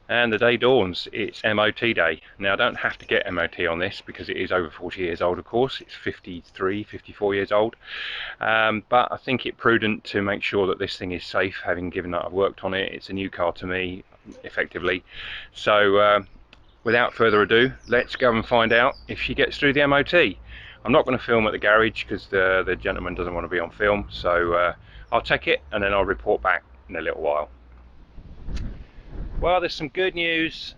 And the day dawns, it's MOT day. Now I don't have to get MOT on this because it is over 40 years old, of course. It's 53, 54 years old. But I think it prudent to make sure that this thing is safe, having given that I've worked on it. It's a new car to me, effectively. So without further ado, let's go and find out if she gets through the MOT. I'm not going to film at the garage because the gentleman doesn't want to be on film, so I'll take it and then I'll report back in a little while. Well, there's some good news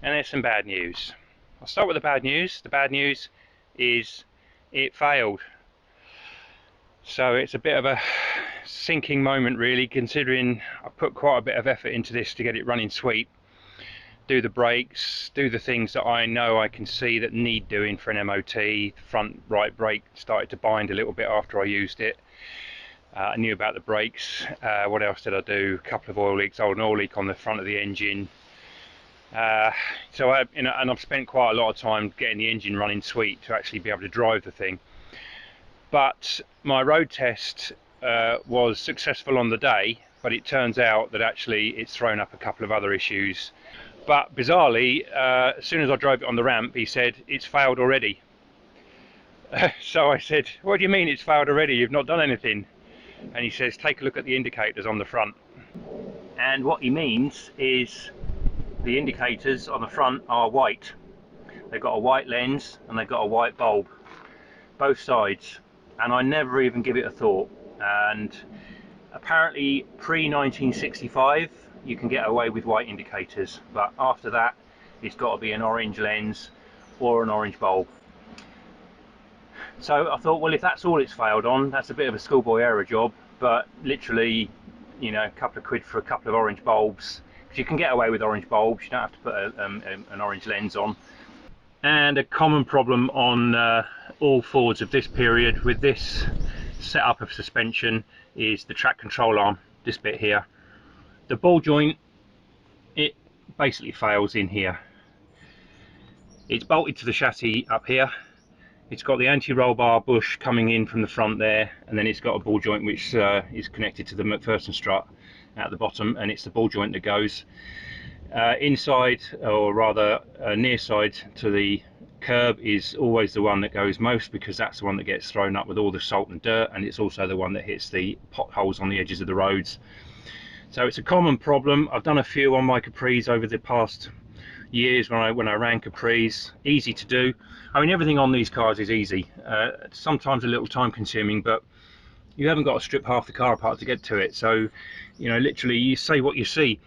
and there's some bad news. I'll start with the bad news. The bad news is it failed. So it's a bit of a sinking moment really, considering I put quite a bit of effort into this to get it running sweet. Do the brakes, do the things that I know I can see that need doing for an MOT. The front right brake started to bind a little bit after I used it. I knew about the brakes. What else did I do? A couple of oil leaks, an oil leak on the front of the engine. And I've spent quite a lot of time getting the engine running sweet to actually be able to drive the thing. But my road test was successful on the day, but it turns out that actually it's thrown up a couple of other issues. But bizarrely, as soon as I drove it on the ramp, he said, "It's failed already." So I said, "What do you mean it's failed already? You've not done anything." And he says, "Take a look at the indicators on the front." And what he means is the indicators on the front are white. They've got a white lens and they've got a white bulb, both sides. And I never even give it a thought. And apparently pre-1965 you can get away with white indicators, but after that it's got to be an orange lens or an orange bulb. So I thought, well, if that's all it's failed on, that's a bit of a schoolboy error job, but literally, you know, a couple of quid for a couple of orange bulbs, because you can get away with orange bulbs, you don't have to put an orange lens on. And a common problem on all Fords of this period with this setup of suspension is the track control arm, this bit here. The ball joint, it basically fails in here. It's bolted to the chassis up here. It's got the anti-roll bar bush coming in from the front there, and then it's got a ball joint which is connected to the McPherson strut at the bottom, and it's the ball joint that goes inside, or rather near side to the curb, is always the one that goes most, because that's the one that gets thrown up with all the salt and dirt, and it's also the one that hits the potholes on the edges of the roads. So it's a common problem. I've done a few on my Capris over the past years when I ran Capris. Easy to do. I mean, everything on these cars is easy. Sometimes a little time consuming, but you haven't got to strip half the car apart to get to it. So, you know, literally you see what you see.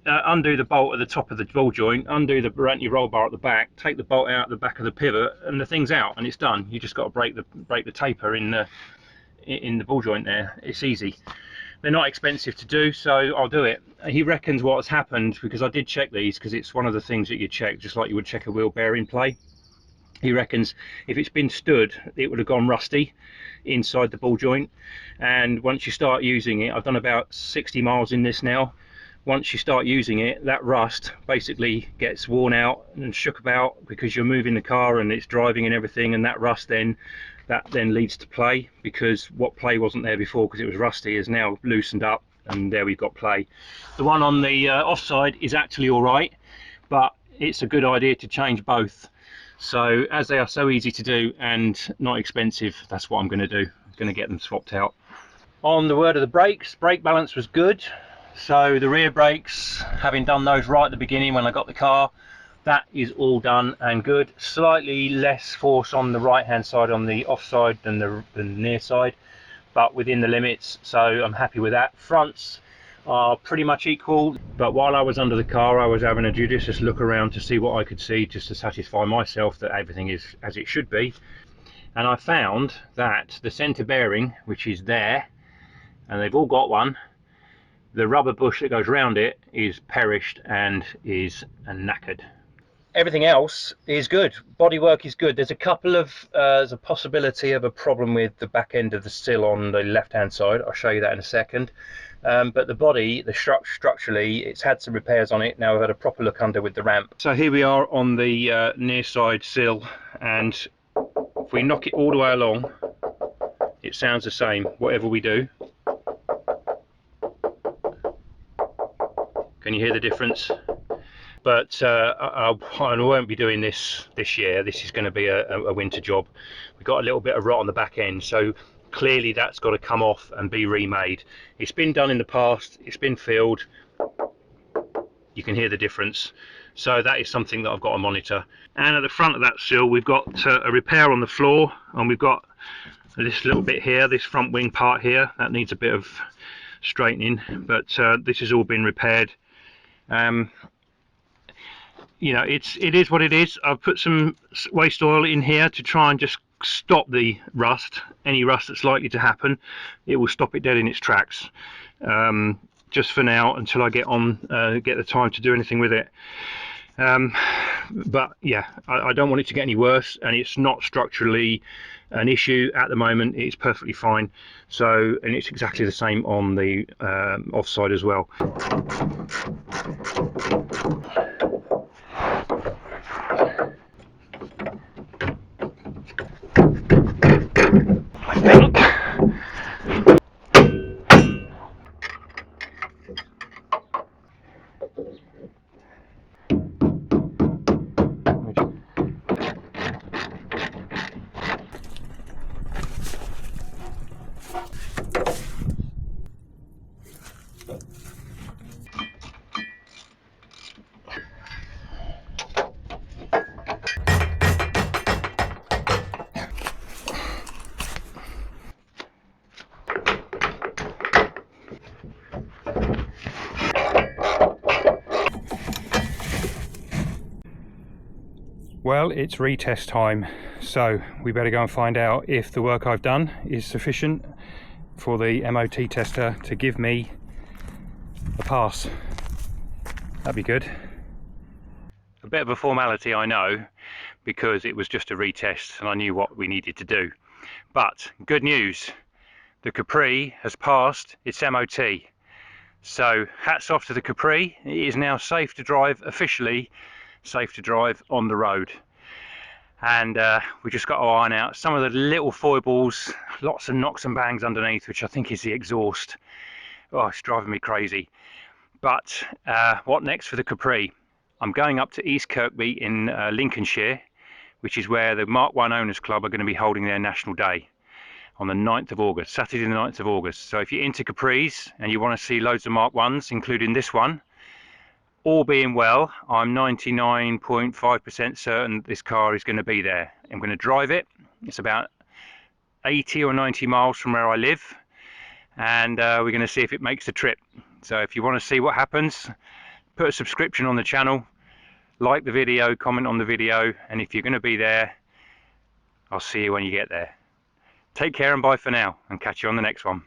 Undo the bolt at the top of the ball joint, undo the anti-roll bar at the back, take the bolt out the back of the pivot, and the thing's out and it's done. You just got to break the taper in the ball joint there. It's easy. They're not expensive to do, so I'll do it. He reckons what has happened, because I did check these, because it's one of the things that you check, just like you would check a wheel bearing play. He reckons if it's been stood, it would have gone rusty inside the ball joint, and once you start using it, I've done about 60 miles in this now, once you start using it, that rust basically gets worn out and shook about, because you're moving the car and it's driving and everything, and that rust then leads to play, because what play wasn't there before because it was rusty is now loosened up, and there we've got play. The one on the offside is actually all right, but it's a good idea to change both. So as they are so easy to do and not expensive, that's what I'm going to do. I'm going to get them swapped out. On the word of the brakes, brake balance was good. So the rear brakes, having done those right at the beginning when I got the car, that is all done and good. Slightly less force on the right hand side on the offside than the near side, but within the limits, so I'm happy with that. Fronts are pretty much equal, but while I was under the car I was having a judicious look around to see what I could see, just to satisfy myself that everything is as it should be. And I found that the centre bearing, which is there, and they've all got one, the rubber bush that goes around it is perished and is knackered. Everything else is good. Bodywork is good. There's a couple of there's a possibility of a problem with the back end of the sill on the left hand side. I'll show you that in a second. But the body, structurally, it's had some repairs on it. Now I've had a proper look under with the ramp. So here we are on the near side sill, and if we knock it all the way along, it sounds the same whatever we do. Can you hear the difference? but I won't be doing this year. This is going to be a winter job. We've got a little bit of rot on the back end, so clearly that's got to come off and be remade. It's been done in the past, it's been filled, you can hear the difference, so that is something that I've got to monitor. And at the front of that sill we've got a repair on the floor, and we've got this little bit here, this front wing part here, that needs a bit of straightening, but this has all been repaired. You know, it is what it is. I've put some waste oil in here to try and just stop the rust, any rust that's likely to happen. It will stop it dead in its tracks, just for now, until I get the time to do anything with it. But yeah, I don't want it to get any worse, and it's not structurally an issue at the moment. It's perfectly fine. So, and it's exactly the same on the offside as well. I think well, it's retest time, so we better go and find out if the work I've done is sufficient for the MOT tester to give me a pass. That'd be good. A bit of a formality, I know, because it was just a retest and I knew what we needed to do. But good news, the Capri has passed its MOT. So hats off to the Capri. It is now safe to drive, officially safe to drive on the road. And we just got to iron out some of the little foibles, lots of knocks and bangs underneath, which I think is the exhaust. Oh, it's driving me crazy. But what next for the Capri? I'm going up to East Kirkby in Lincolnshire, which is where the Mk1 Owners Club are going to be holding their National Day on the 9th of August, Saturday the 9th of August. So if you're into Capris and you want to see loads of Mk1s, including this one, all being well, I'm 99.5% certain this car is going to be there. I'm going to drive it. It's about 80 or 90 miles from where I live, and we're going to see if it makes the trip. So if you want to see what happens, put a subscription on the channel, like the video, comment on the video, and if you're going to be there, I'll see you when you get there. Take care and bye for now, and catch you on the next one.